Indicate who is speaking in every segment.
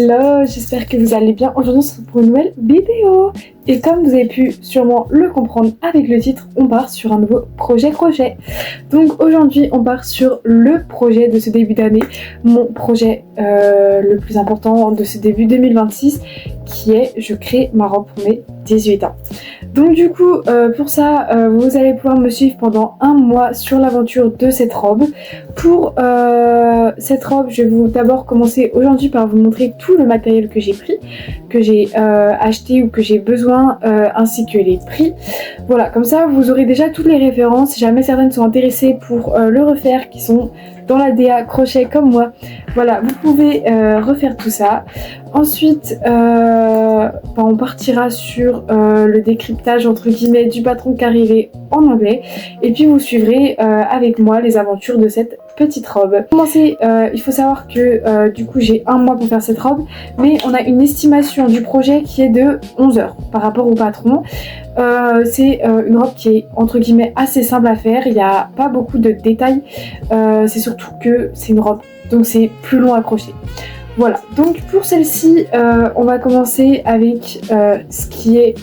Speaker 1: Hello, j'espère que vous allez bien. Aujourd'hui on se retrouve pour une nouvelle vidéo. Et comme vous avez pu sûrement le comprendre avec le titre, on part sur un nouveau projet crochet. Donc aujourd'hui on part sur le projet de ce début d'année, mon projet le plus important de ce début 2026, qui est je crée ma robe pour mes 18 ans. Donc du coup pour ça vous allez pouvoir me suivre pendant un mois sur l'aventure de cette robe. Pour cette robe, je vais vous d'abord commencer aujourd'hui par vous montrer tout le matériel que j'ai pris, que j'ai acheté ou que j'ai besoin, ainsi que les prix. Voilà, comme ça vous aurez déjà toutes les références si jamais certaines sont intéressées pour le refaire, qui sont dans la DA crochet comme moi. Voilà, vous pouvez refaire tout ça. Ensuite, on partira sur le décryptage entre guillemets du patron carré en anglais. Et puis vous suivrez avec moi les aventures de cette petite robe. Pour commencer, il faut savoir que du coup j'ai un mois pour faire cette robe, mais on a une estimation du projet qui est de 11 heures par rapport au patron. C'est une robe qui est entre guillemets assez simple à faire, il n'y a pas beaucoup de détails, c'est surtout que c'est une robe, donc c'est plus long à crocheter. Voilà, donc pour celle-ci, on va commencer avec ce qui est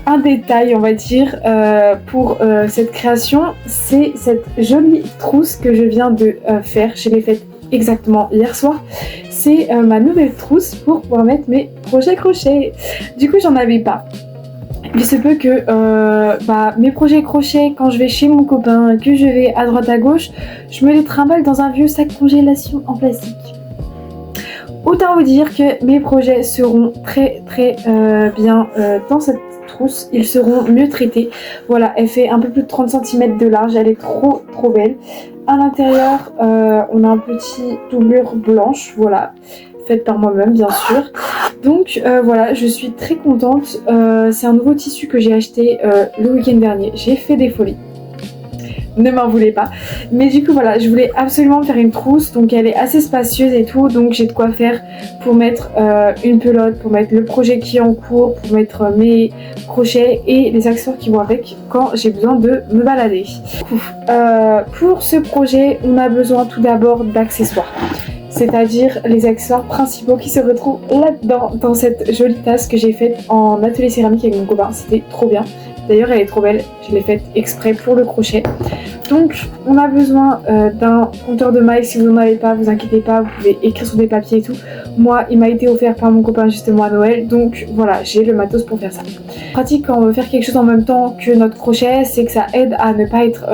Speaker 1: un détail, on va dire, pour cette création. C'est cette jolie trousse que je viens de faire. Je l'ai faite exactement hier soir. C'est ma nouvelle trousse pour pouvoir mettre mes projets crochet. Du coup, j'en avais pas. Il se peut que mes projets crochet, quand je vais chez mon copain, que je vais à droite à gauche, je me les trimballe dans un vieux sac congélation en plastique. Autant vous dire que mes projets seront très bien dans cette trousse, ils seront mieux traités. Voilà, elle fait un peu plus de 30 cm de large, elle est trop belle. À l'intérieur, on a un petit doublure blanche, voilà, faite par moi-même bien sûr. Donc voilà, je suis très contente. C'est un nouveau tissu que j'ai acheté le week-end dernier. J'ai fait des folies. Ne m'en voulez pas, mais du coup voilà, je voulais absolument faire une trousse, donc elle est assez spacieuse et tout, donc j'ai de quoi faire pour mettre une pelote, pour mettre le projet qui est en cours, pour mettre mes crochets et les accessoires qui vont avec quand j'ai besoin de me balader. Pour ce projet, on a besoin tout d'abord d'accessoires, c'est-à-dire les accessoires principaux qui se retrouvent là-dedans, dans cette jolie tasse que j'ai faite en atelier céramique avec mon copain. C'était trop bien. D'ailleurs, elle est trop belle, je l'ai faite exprès pour le crochet. Donc, on a besoin d'un compteur de mailles. Si vous n'en avez pas, vous inquiétez pas, vous pouvez écrire sur des papiers et tout. Moi, il m'a été offert par mon copain justement à Noël, donc voilà, j'ai le matos pour faire ça. Pratique quand on veut faire quelque chose en même temps que notre crochet, c'est que ça aide à ne pas être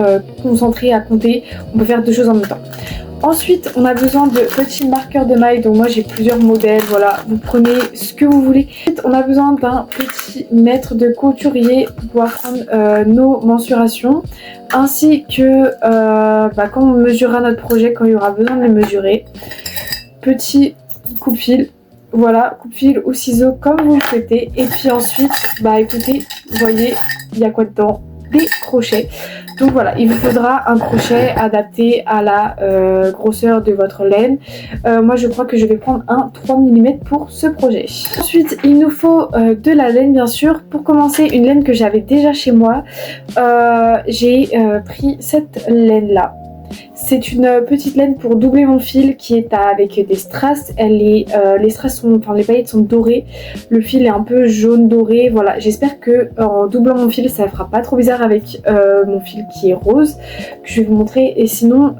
Speaker 1: concentré à compter. On peut faire deux choses en même temps. Ensuite, on a besoin de petits marqueurs de mailles, donc moi j'ai plusieurs modèles, voilà, vous prenez ce que vous voulez. Ensuite, on a besoin d'un petit mètre de couturier pour pouvoir prendre nos mensurations, ainsi que quand on mesurera notre projet, quand il y aura besoin de le mesurer. Petit coupe-fil, voilà, coupe-fil ou ciseaux comme vous le souhaitez. Et puis ensuite, écoutez, vous voyez, il y a quoi dedans? Des crochets. Donc voilà, il vous faudra un crochet adapté à la grosseur de votre laine. Moi je crois que je vais prendre un 3 mm pour ce projet. Ensuite il nous faut de la laine bien sûr. Pour commencer, une laine que j'avais déjà chez moi. J'ai pris cette laine là. C'est une petite laine pour doubler mon fil qui est avec des strass. Les strass sont, les paillettes sont dorées. Le fil est un peu jaune doré. Voilà, j'espère que en doublant mon fil, ça fera pas trop bizarre avec mon fil qui est rose, que je vais vous montrer. Et sinon,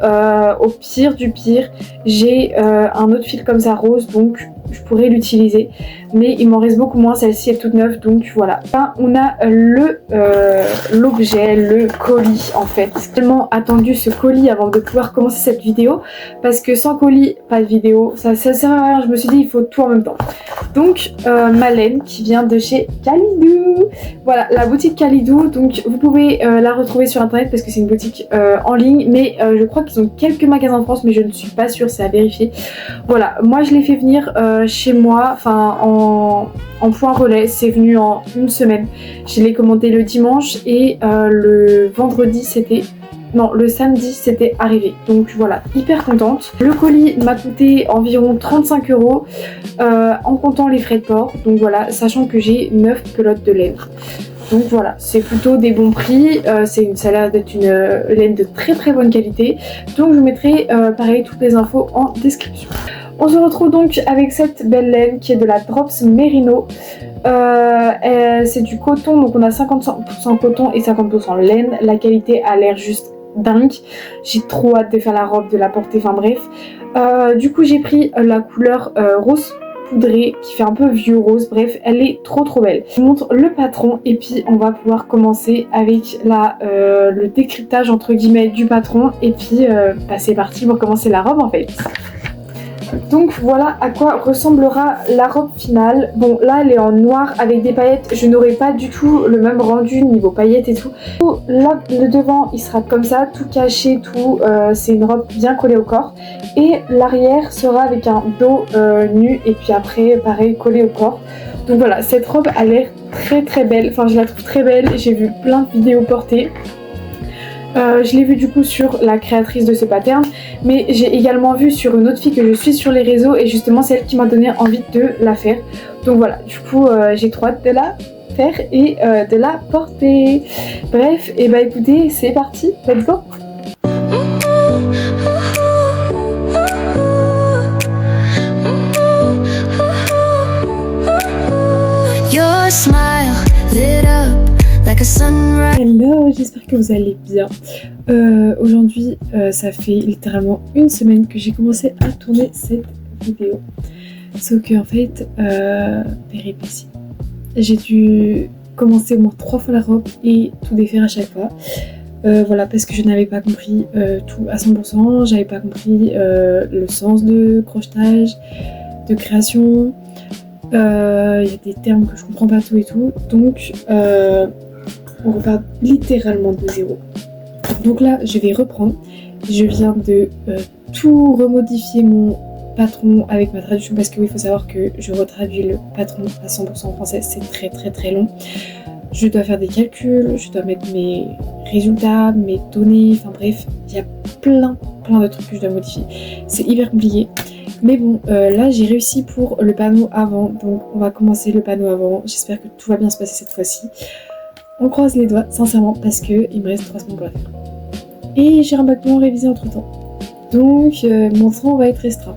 Speaker 1: au pire du pire, j'ai un autre fil comme ça rose, donc je pourrais l'utiliser. Mais il m'en reste beaucoup moins. Celle-ci est toute neuve, donc voilà. Enfin, on a l'objet, le colis en fait. J'ai tellement attendu ce colis avant de pouvoir commencer cette vidéo, parce que sans colis, pas de vidéo, ça sert à rien. Je me suis dit il faut tout en même temps. Donc ma laine qui vient de chez Kalidou. Voilà, la boutique Kalidou. Donc vous pouvez la retrouver sur internet parce que c'est une boutique en ligne, mais je crois qu'ils ont quelques magasins en France, mais je ne suis pas sûre, c'est à vérifier. Voilà, moi je l'ai fait venir chez moi, enfin en point relais, c'est venu en une semaine. Je l'ai commandé le dimanche et le vendredi c'était... Non, le samedi c'était arrivé, donc voilà, hyper contente. Le colis m'a coûté environ 35 € en comptant les frais de port, donc voilà, sachant que j'ai 9 pelotes de laine. Donc voilà, c'est plutôt des bons prix, ça a l'air d'être une laine de très bonne qualité, donc je vous mettrai pareil toutes les infos en description. On se retrouve donc avec cette belle laine qui est de la Drops Merino. C'est du coton, donc on a 50% coton et 50% laine. La qualité a l'air juste dingue. J'ai trop hâte de faire la robe, de la porter, enfin bref. Du coup j'ai pris la couleur rose poudré qui fait un peu vieux rose, bref elle est trop belle. Je vous montre le patron et puis on va pouvoir commencer avec le décryptage entre guillemets du patron et puis c'est parti pour commencer la robe en fait. Donc voilà à quoi ressemblera la robe finale. Bon là elle est en noir avec des paillettes, je n'aurai pas du tout le même rendu niveau paillettes et tout. Là le devant il sera comme ça, tout caché, tout, c'est une robe bien collée au corps. Et l'arrière sera avec un dos nu et puis après pareil collé au corps. Donc voilà, cette robe a l'air très belle, enfin je la trouve très belle, j'ai vu plein de vidéos portées. Je l'ai vu du coup sur la créatrice de ce pattern, mais j'ai également vu sur une autre fille que je suis sur les réseaux et justement c'est elle qui m'a donné envie de la faire. Donc voilà, du coup j'ai trop hâte de la faire et de la porter. Bref, et bah écoutez, c'est parti, let's go.
Speaker 2: Your smile lit up like a sunrise.
Speaker 1: Hello, j'espère que vous allez bien. Aujourd'hui, ça fait littéralement une semaine que j'ai commencé à tourner cette vidéo. Sauf que en fait, péripétie. J'ai dû commencer au moins 3 fois la robe et tout défaire à chaque fois. Voilà, parce que je n'avais pas compris tout à 100%, j'avais pas compris le sens de crochetage, de création. Il y a des termes que je comprends pas tout et tout, donc on repart littéralement de zéro. Donc là je vais reprendre, je viens de tout remodifier mon patron avec ma traduction parce que oui, il faut savoir que je retraduis le patron à 100% en français, c'est très long. Je dois faire des calculs, je dois mettre mes résultats, mes données, enfin bref, il y a plein de trucs que je dois modifier. C'est hyper compliqué. Mais bon, là j'ai réussi pour le panneau avant, donc on va commencer le panneau avant. J'espère que tout va bien se passer cette fois-ci. On croise les doigts, sincèrement, parce que il me reste 3 semaines pour la faire. Et j'ai un bâton révisé entre temps. Donc mon temps va être restreint.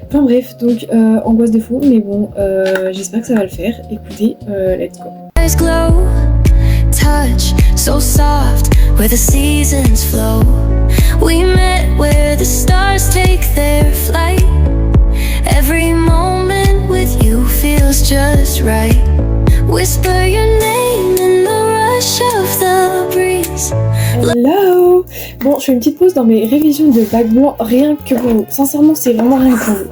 Speaker 1: Enfin bref, donc angoisse de fou, mais bon, j'espère que ça va le faire. Écoutez, let's go.
Speaker 2: Glow, touch so soft where the seasons flow. We met where the stars take their flight. Every moment with you feels just right. Whisper your name in the rush of the breeze.
Speaker 1: Hello. Bon, je fais une petite pause dans mes révisions de bac blanc, rien que pour vous. Sincèrement, c'est vraiment rien que pour vous.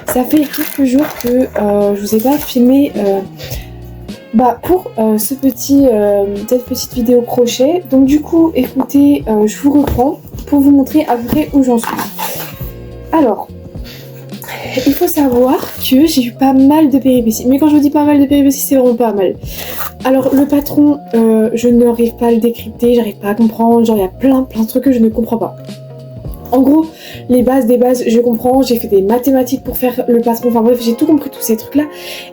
Speaker 1: Ça fait quelques jours que je vous ai pas filmé pour cette petite vidéo crochet. Donc du coup, écoutez, je vous reprends pour vous montrer à peu près où j'en suis. Alors, il faut savoir que j'ai eu pas mal de péripéties. Mais quand je vous dis pas mal de péripéties, c'est vraiment pas mal. Alors le patron, je n'arrive pas à le décrypter, j'arrive pas à comprendre. Genre il y a plein de trucs que je ne comprends pas. En gros, les bases des bases, je comprends. J'ai fait des mathématiques pour faire le patron. Enfin bref, j'ai tout compris, tous ces trucs-là.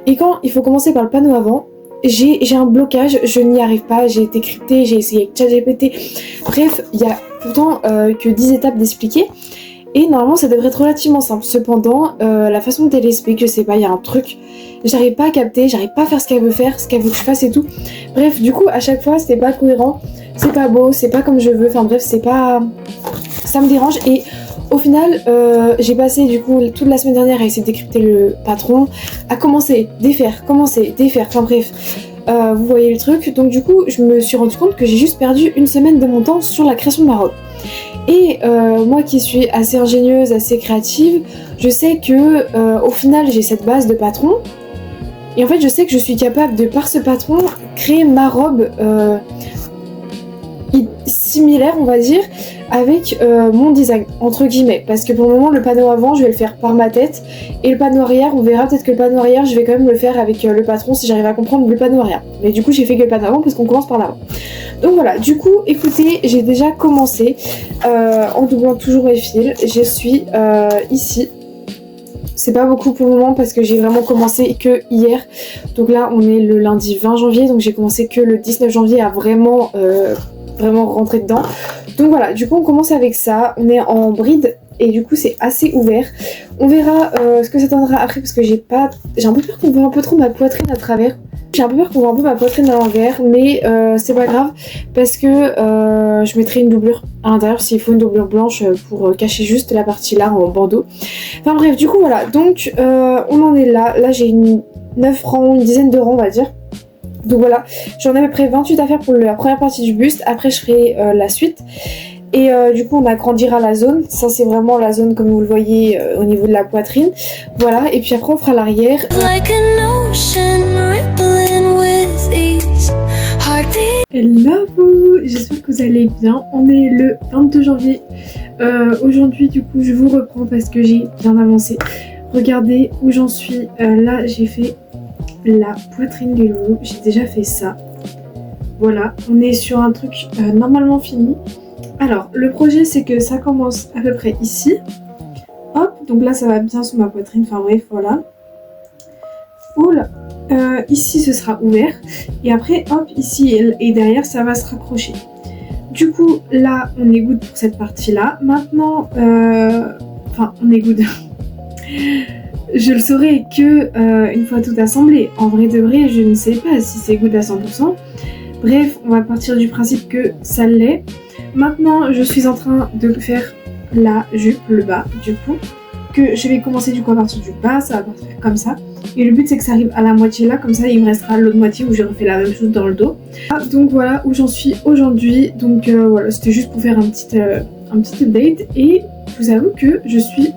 Speaker 1: Et quand il faut commencer par le panneau avant, j'ai un blocage, je n'y arrive pas. J'ai été cryptée, j'ai essayé avec ChatGPT. Bref, il y a pourtant que 10 étapes d'expliquer. Et normalement ça devrait être relativement simple. Cependant, la façon dont elle explique, je sais pas, il y a un truc, j'arrive pas à capter, j'arrive pas à faire ce qu'elle veut faire, ce qu'elle veut que je fasse et tout. Bref, du coup à chaque fois c'était pas cohérent, c'est pas beau, c'est pas comme je veux, enfin bref, c'est pas... ça me dérange. Et au final, j'ai passé du coup toute la semaine dernière à essayer de décrypter le patron, à commencer, défaire, enfin bref. Vous voyez le truc, donc du coup je me suis rendu compte que j'ai juste perdu une semaine de mon temps sur la création de ma robe. Et moi qui suis assez ingénieuse, assez créative, je sais que au final j'ai cette base de patron. Et en fait je sais que je suis capable de, par ce patron, créer ma robe similaire, on va dire, avec mon design, entre guillemets. Parce que pour le moment le panneau avant je vais le faire par ma tête. Et le panneau arrière, on verra peut-être que le panneau arrière je vais quand même le faire avec le patron si j'arrive à comprendre le panneau arrière. Mais du coup j'ai fait que le panneau avant parce qu'on commence par l'avant. Donc voilà, du coup écoutez, j'ai déjà commencé en doublant toujours mes fils. Je suis ici. C'est pas beaucoup pour le moment parce que j'ai vraiment commencé que hier. Donc là on est le lundi 20 janvier, donc j'ai commencé que le 19 janvier à vraiment rentrer dedans. Donc voilà, du coup on commence avec ça. On est en bride et du coup c'est assez ouvert. On verra ce que ça donnera après parce que j'ai un peu peur qu'on voit un peu trop ma poitrine à travers. J'ai un peu peur qu'on voit un peu ma poitrine à l'envers, mais c'est pas grave parce que je mettrai une doublure à l'intérieur s'il faut, une doublure blanche pour cacher juste la partie là en bandeau. Enfin bref, du coup voilà, donc on en est là. Là j'ai 9 rangs, une dizaine de rangs on va dire. Donc voilà, j'en ai à peu près 28 à faire pour la première partie du buste, après je ferai la suite. Et du coup on agrandira la zone, ça c'est vraiment la zone comme vous le voyez au niveau de la poitrine. Voilà, et puis après on fera l'arrière.
Speaker 2: Like an ocean rippling with each heartbeat.
Speaker 1: Hello, j'espère que vous allez bien. On est le 22 janvier. Aujourd'hui du coup je vous reprends parce que j'ai bien avancé. Regardez où j'en suis. Là j'ai fait la poitrine du loup, j'ai déjà fait ça. Voilà, on est sur un truc normalement fini. Alors, le projet c'est que ça commence à peu près ici. Hop, donc là ça va bien sur ma poitrine, enfin bref, voilà. Oula, ici ce sera ouvert. Et après, hop, ici et derrière ça va se raccrocher. Du coup, là on est good pour cette partie-là. Maintenant, enfin, on est good. Je le saurai que une fois tout assemblé. En vrai de vrai, je ne sais pas si c'est good à 100%. Bref, on va partir du principe que ça l'est. Maintenant, je suis en train de faire la jupe, le bas, du coup. Que je vais commencer du coup à partir du bas, ça va partir comme ça. Et le but c'est que ça arrive à la moitié là, comme ça il me restera l'autre moitié où je refais la même chose dans le dos. Donc voilà où j'en suis aujourd'hui. Donc voilà, c'était juste pour faire un petit update. Et je vous avoue que je suis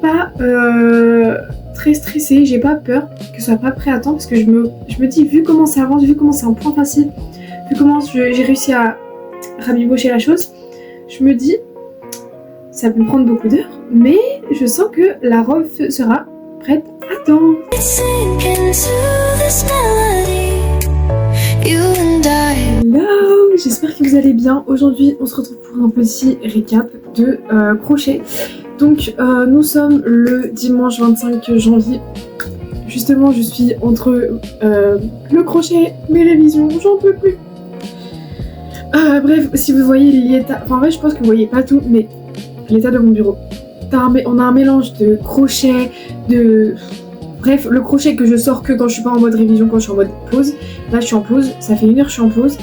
Speaker 1: pas très stressée, j'ai pas peur que ce soit pas prêt à temps parce que je me dis, vu comment ça avance, vu comment c'est un point facile, vu comment j'ai réussi à rabibocher la chose, je me dis ça peut prendre beaucoup d'heures, mais je sens que la robe sera prête à temps. Hello, j'espère que vous allez bien. Aujourd'hui on se retrouve pour un petit récap de crochet. Donc nous sommes le dimanche 25 janvier. Justement je suis entre le crochet, mes révisions, j'en peux plus. Bref, si vous voyez l'état, enfin en vrai je pense que vous voyez pas tout, mais l'état de mon bureau. On a un mélange de crochet, de... Bref, le crochet que je sors que quand je suis pas en mode révision, quand je suis en mode pause. Là je suis en pause, ça fait 1 heure que je suis en pause.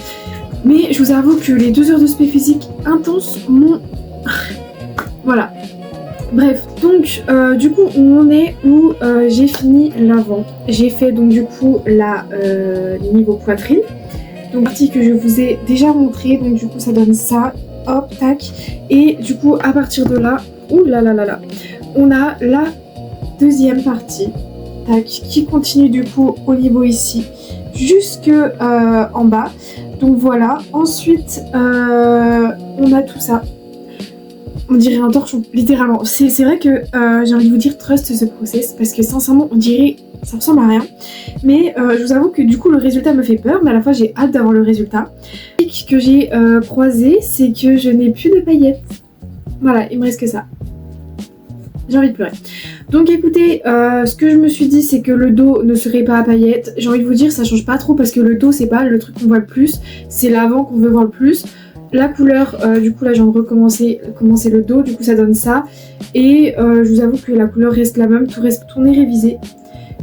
Speaker 1: Mais je vous avoue que les 2 heures de spé physique intense m'ont... Voilà. Bref, donc du coup on est où j'ai fini l'avant. J'ai fait donc du coup la niveau poitrine. Donc partie que je vous ai déjà montré, donc du coup ça donne ça. Hop, tac. Et du coup à partir de là, ouh là là là là, on a la deuxième partie, tac, qui continue du coup au niveau ici jusque en bas. Donc voilà, ensuite on a tout ça. On dirait un torchon, littéralement. C'est vrai que j'ai envie de vous dire trust ce process parce que sincèrement on dirait ça ressemble à rien. Mais je vous avoue que du coup le résultat me fait peur, mais à la fois j'ai hâte d'avoir le résultat. Ce que j'ai croisé, c'est que je n'ai plus de paillettes. Voilà, il me reste que ça. J'ai envie de pleurer. Donc écoutez, ce que je me suis dit c'est que le dos ne serait pas à paillettes. J'ai envie de vous dire ça change pas trop parce que le dos c'est pas le truc qu'on voit le plus, c'est l'avant qu'on veut voir le plus. La couleur, du coup là j'ai commencer le dos, du coup ça donne ça. Et je vous avoue que la couleur reste la même, tout reste tourné, révisé.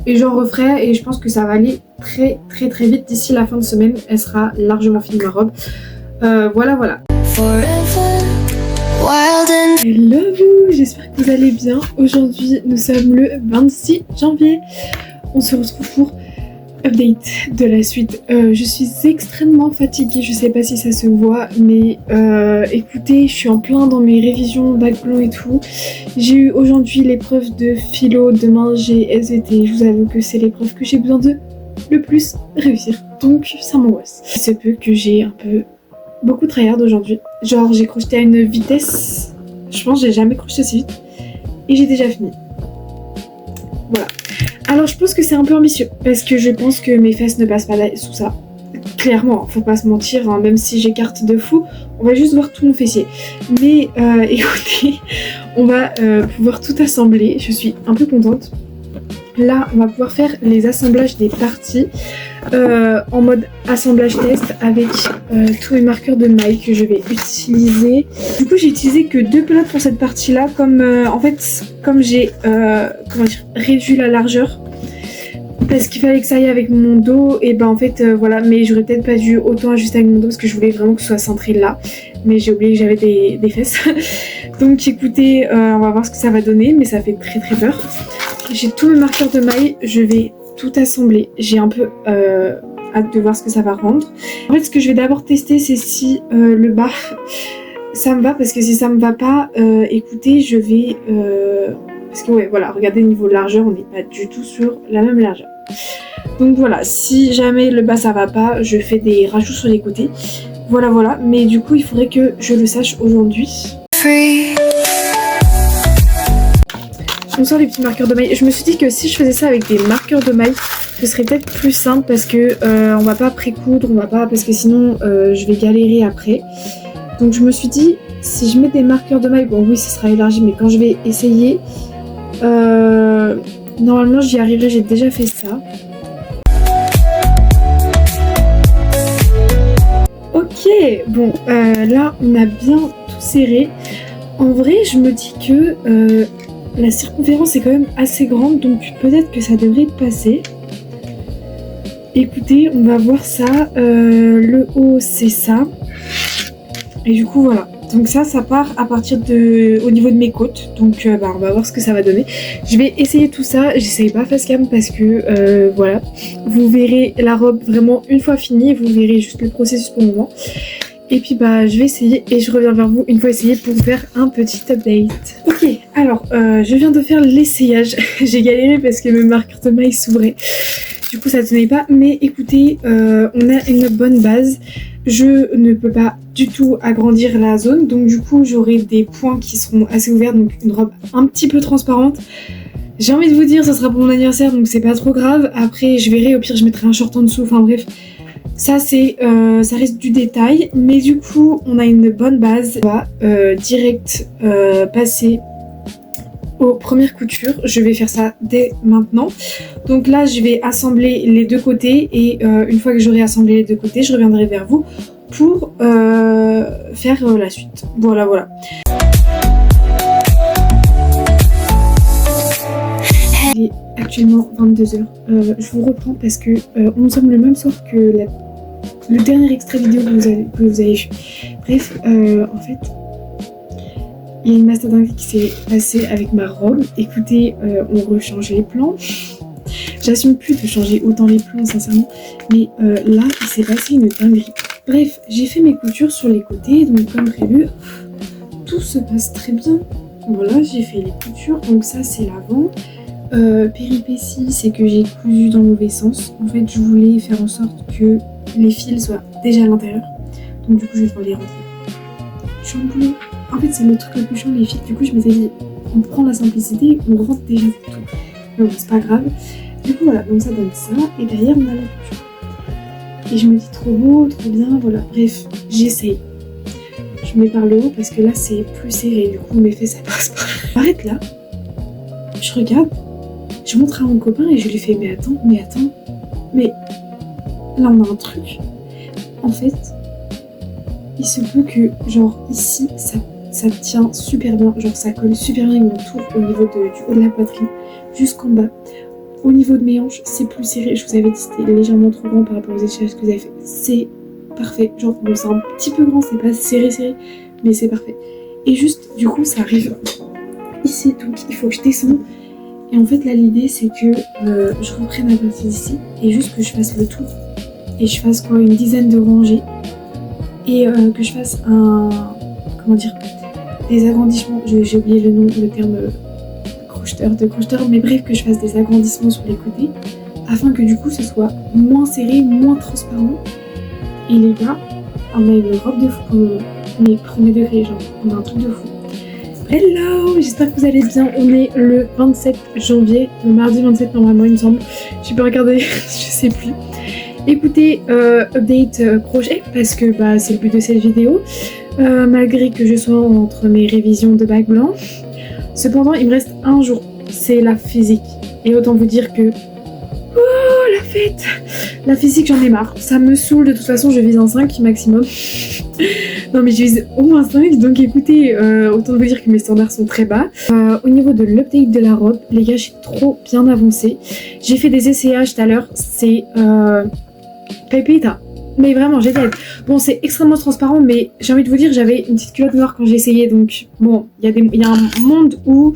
Speaker 1: Et j'en referai et je pense que ça va aller très très très vite. D'ici la fin de semaine, elle sera largement finie ma robe. Voilà. Hello vous, j'espère que vous allez bien. Aujourd'hui nous sommes le 26 janvier. On se retrouve pour update de la suite. Je suis extrêmement fatiguée, je sais pas si ça se voit, mais écoutez, je suis en plein dans mes révisions, bac blanc et tout. J'ai eu aujourd'hui l'épreuve de philo, demain j'ai SVT. Je vous avoue que c'est l'épreuve que j'ai besoin de le plus réussir, donc ça m'angoisse. Il se peut que j'ai un peu beaucoup tryhard aujourd'hui. Genre j'ai crocheté à une vitesse, je pense que j'ai jamais crocheté aussi vite et j'ai déjà fini. Voilà. Alors je pense que c'est un peu ambitieux parce que je pense que mes fesses ne passent pas sous ça. Clairement, faut pas se mentir, hein, même si j'écarte de fou, on va juste voir tout mon fessier. Mais écoutez, on va pouvoir tout assembler, je suis un peu contente. Là, on va pouvoir faire les assemblages des parties. en mode assemblage test avec tous mes marqueurs de mailles que je vais utiliser. Du coup j'ai utilisé que 2 pelotes pour cette partie là, comme en fait comme j'ai réduit la largeur parce qu'il fallait que ça aille avec mon dos, et ben en fait voilà, mais j'aurais peut-être pas dû autant ajuster avec mon dos parce que je voulais vraiment que ce soit centré là, mais j'ai oublié que j'avais des fesses. Donc écoutez, on va voir ce que ça va donner, mais ça fait très très peur. J'ai tous mes marqueurs de mailles, je vais tout assembler. J'ai un peu hâte de voir ce que ça va rendre. En fait ce que je vais d'abord tester, c'est si le bas ça me va, parce que si ça me va pas, écoutez, je vais parce que ouais voilà, regardez niveau largeur, on n'est pas du tout sur la même largeur. Donc voilà, si jamais le bas ça va pas, je fais des rajouts sur les côtés. Voilà, mais du coup il faudrait que je le sache aujourd'hui. On sort les petits marqueurs de mailles. Je me suis dit que si je faisais ça avec des marqueurs de mailles, ce serait peut-être plus simple, parce que on va pas précoudre, on va pas, parce que sinon je vais galérer après. Donc je me suis dit, si je mets des marqueurs de mailles, bon oui ça sera élargi, mais quand je vais essayer, normalement j'y arriverai, j'ai déjà fait ça. Ok, bon là on a bien tout serré. En vrai je me dis que la circonférence est quand même assez grande, donc peut-être que ça devrait passer. Écoutez, on va voir ça. Le haut c'est ça. Et du coup voilà. Donc ça part à partir au niveau de mes côtes. Donc on va voir ce que ça va donner. Je vais essayer tout ça. J'essaye pas face cam parce que voilà. Vous verrez la robe vraiment une fois finie. Vous verrez juste le processus pour le moment. Et puis je vais essayer et je reviens vers vous une fois essayé pour vous faire un petit update. Ok, alors je viens de faire l'essayage. J'ai galéré parce que mes marqueurs de mailles s'ouvraient. Du coup ça tenait pas. Mais écoutez, on a une bonne base. Je ne peux pas du tout agrandir la zone. Donc du coup j'aurai des points qui seront assez ouverts. Donc une robe un petit peu transparente. J'ai envie de vous dire, ça sera pour mon anniversaire. Donc c'est pas trop grave. Après je verrai, au pire je mettrai un short en dessous. Enfin bref. Ça ça reste du détail, mais du coup on a une bonne base. On va direct passer aux premières coutures. Je vais faire ça dès maintenant. Donc là je vais assembler les deux côtés, et une fois que j'aurai assemblé les deux côtés, je reviendrai vers vous pour faire la suite. Voilà. Il est actuellement 22h. Je vous reprends parce que on sommes le même soir que le dernier extrait vidéo que vous avez vu. Bref, en fait, il y a une masse de dingue qui s'est passée avec ma robe. Écoutez, on rechange les plans. J'assume plus de changer autant les plans, sincèrement. Mais là, il s'est passé une dinguerie. Bref, j'ai fait mes coutures sur les côtés, donc comme prévu, tout se passe très bien. Voilà, j'ai fait les coutures, donc ça c'est l'avant. Péripétie, c'est que j'ai cousu dans le mauvais sens. En fait, je voulais faire en sorte que les fils soient déjà à l'intérieur. Donc du coup, je vais devoir les rentrer. Je suis en boulot. En fait, c'est le truc le plus chiant, les fils. Du coup, je m'étais dit, on prend la simplicité, on rentre déjà tout. Mais bon, c'est pas grave. Du coup, voilà, donc ça donne ça. Et derrière, on a la couture. Et je me dis, trop beau, trop bien, voilà. Bref, j'essaye. Je mets par le haut parce que là, c'est plus serré. Du coup, mes fesses, ça passe pas. Arrête là. Je regarde. Je montre à mon copain et je lui fais mais attends, mais là on a un truc. En fait, il se peut que genre ici ça tient super bien, genre ça colle super bien avec mon tour au niveau du haut de la poitrine jusqu'en bas. Au niveau de mes hanches, c'est plus serré. Je vous avais dit c'était légèrement trop grand par rapport aux échelles que vous avez fait. C'est parfait. Genre bon, c'est un petit peu grand, c'est pas serré, mais c'est parfait. Et juste du coup ça arrive ici, donc il faut que je descende. Et en fait là l'idée c'est que je reprenne à partir d'ici et juste que je fasse le tour et je fasse quoi, une dizaine de rangées et que je fasse des agrandissements, j'ai oublié le terme de crocheteur, mais bref, que je fasse des agrandissements sur les côtés afin que du coup ce soit moins serré, moins transparent. Et les gars, on a une robe de fou pour le moment, mais premier degré, genre on a un truc de fou. Hello, j'espère que vous allez bien. On est le 27 janvier, le mardi 27 normalement il me semble. J'ai pas regardé, je sais plus. Écoutez, update projet parce que c'est le but de cette vidéo. Malgré que je sois entre mes révisions de bac blanc, cependant il me reste un jour, c'est la physique. Et autant vous dire que la fait, la physique, j'en ai marre. Ça me saoule, de toute façon, je vise un 5 maximum. Non, mais je vise au moins 5, donc écoutez, autant vous dire que mes standards sont très bas. Au niveau de l'update de la robe, les gars, j'ai trop bien avancé. J'ai fait des essayages tout à l'heure, c'est pépita. Mais vraiment, génial. Bon, c'est extrêmement transparent, mais j'ai envie de vous dire, j'avais une petite culotte noire quand j'ai essayé, donc bon, il y a un monde où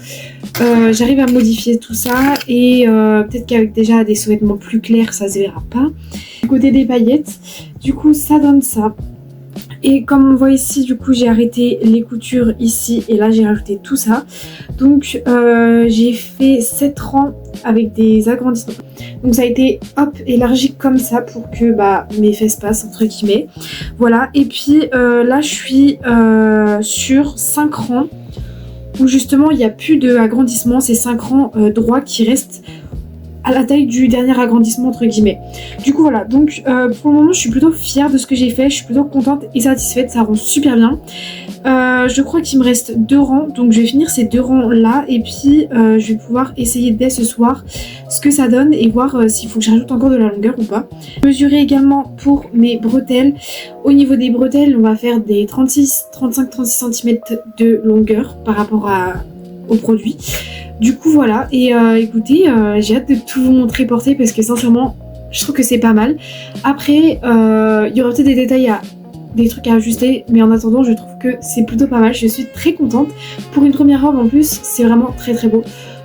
Speaker 1: j'arrive à modifier tout ça, et peut-être qu'avec déjà des sous-vêtements plus clairs, ça se verra pas. Du côté des paillettes, du coup, ça donne ça. Et comme on voit ici, du coup, j'ai arrêté les coutures ici, et là, j'ai rajouté tout ça. Donc, j'ai fait 7 rangs avec des agrandissements. Donc ça a été hop élargi comme ça pour que mes fesses passent entre guillemets. Voilà, et puis là je suis sur 5 rangs où justement il n'y a plus d'agrandissement, c'est 5 rangs droits qui restent à la taille du dernier agrandissement entre guillemets. Du coup voilà, donc pour le moment je suis plutôt fière de ce que j'ai fait, je suis plutôt contente et satisfaite, ça rend super bien. Je crois qu'il me reste 2 rangs, donc je vais finir ces 2 rangs là et puis je vais pouvoir essayer dès ce soir ce que ça donne et voir s'il faut que je rajoute encore de la longueur ou pas. Mesurer également pour mes bretelles. Au niveau des bretelles, on va faire des 35-36 cm de longueur par rapport au produit. Du coup voilà, et écoutez, j'ai hâte de tout vous montrer porter parce que sincèrement, je trouve que c'est pas mal. Après, il y aura peut-être des trucs à ajuster, mais en attendant, je trouve que c'est plutôt pas mal. Je suis très contente. Pour une première robe en plus, c'est vraiment très très beau.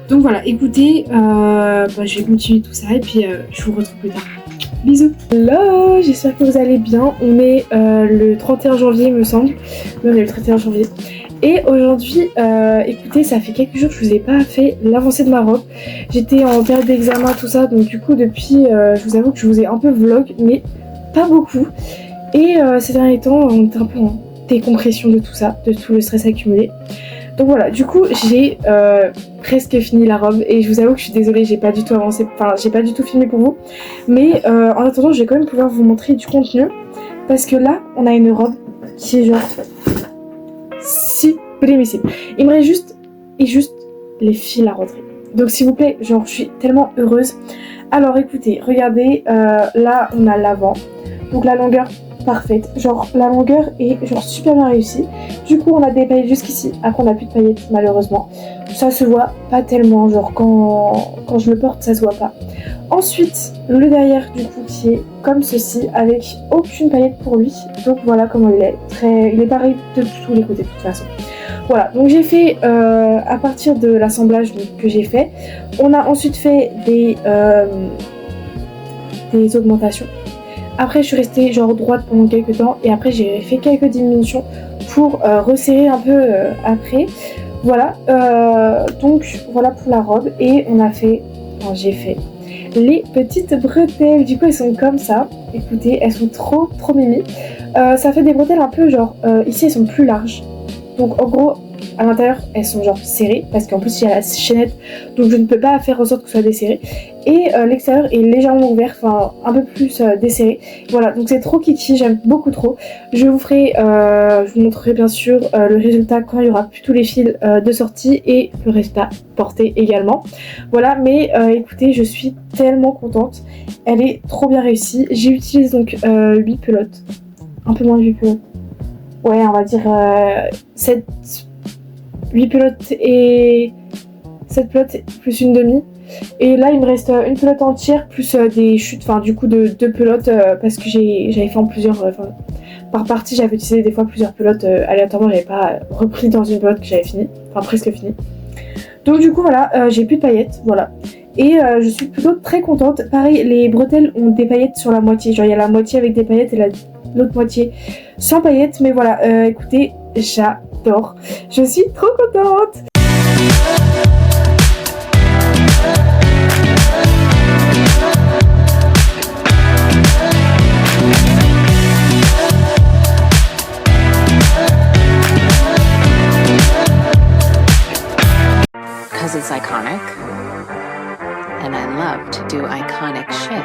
Speaker 1: Donc voilà, écoutez, je vais continuer tout ça et puis je vous retrouve plus tard. Bisous. Hello, j'espère que vous allez bien. On est le 31 janvier il me semble. Oui, on est le 31 janvier. Et aujourd'hui, écoutez, ça fait quelques jours que je vous ai pas fait l'avancée de ma robe. J'étais en période d'examen, tout ça, donc du coup depuis, je vous avoue que je vous ai un peu vlog, mais pas beaucoup. Et ces derniers temps, on est un peu en décompression de tout ça, de tout le stress accumulé. Donc voilà, du coup j'ai presque fini la robe et je vous avoue que je suis désolée, j'ai pas du tout avancé, enfin j'ai pas du tout filmé pour vous. Mais en attendant, je vais quand même pouvoir vous montrer du contenu parce que là, on a une robe qui est genre sublimissime. Il me reste juste les fils à rentrer. Donc s'il vous plaît, genre je suis tellement heureuse. Alors écoutez, regardez, là on a l'avant, donc la longueur parfaite, genre la longueur est genre super bien réussie. Du coup on a des paillettes jusqu'ici, après on n'a plus de paillettes malheureusement. Ça se voit pas tellement, genre quand je le porte ça se voit pas. Ensuite le derrière du coup qui est comme ceci avec aucune paillette pour lui. Donc voilà comment il est, il est pareil de tous les côtés de toute façon. Voilà, donc j'ai fait à partir de l'assemblage que j'ai fait, on a ensuite fait des augmentations. Après je suis restée genre droite pendant quelques temps et après j'ai fait quelques diminutions pour resserrer un peu après. Voilà, donc voilà pour la robe et j'ai fait les petites bretelles. Du coup elles sont comme ça, écoutez, elles sont trop mimi. Ça fait des bretelles un peu genre, ici elles sont plus larges. Donc en gros à l'intérieur elles sont genre serrées parce qu'en plus il y a la chaînette donc je ne peux pas faire en sorte que ce soit desserré. Et l'extérieur est légèrement ouvert, enfin un peu plus desserré. Voilà, donc c'est trop kiki, j'aime beaucoup trop. Je vous montrerai bien sûr le résultat quand il y aura plus tous les fils de sortie et le résultat porté également. Voilà, mais écoutez, je suis tellement contente. Elle est trop bien réussie. J'ai utilisé donc 8 pelotes, un peu moins de 8 pelotes. Ouais, on va dire 8 pelotes et 7 pelotes plus une demi. Et là il me reste une pelote entière plus des chutes, enfin du coup de 2 pelotes parce que j'avais fait en plusieurs, par partie j'avais utilisé des fois plusieurs pelotes aléatoirement, j'avais pas repris dans une pelote que j'avais fini, enfin presque fini. Donc du coup voilà, j'ai plus de paillettes, voilà. Et je suis plutôt très contente. Pareil, les bretelles ont des paillettes sur la moitié, genre il y a la moitié avec des paillettes et l'autre moitié sans paillettes. Mais voilà, écoutez, j'adore, je suis trop contente.
Speaker 3: Because it's iconic, and I love to do iconic shit.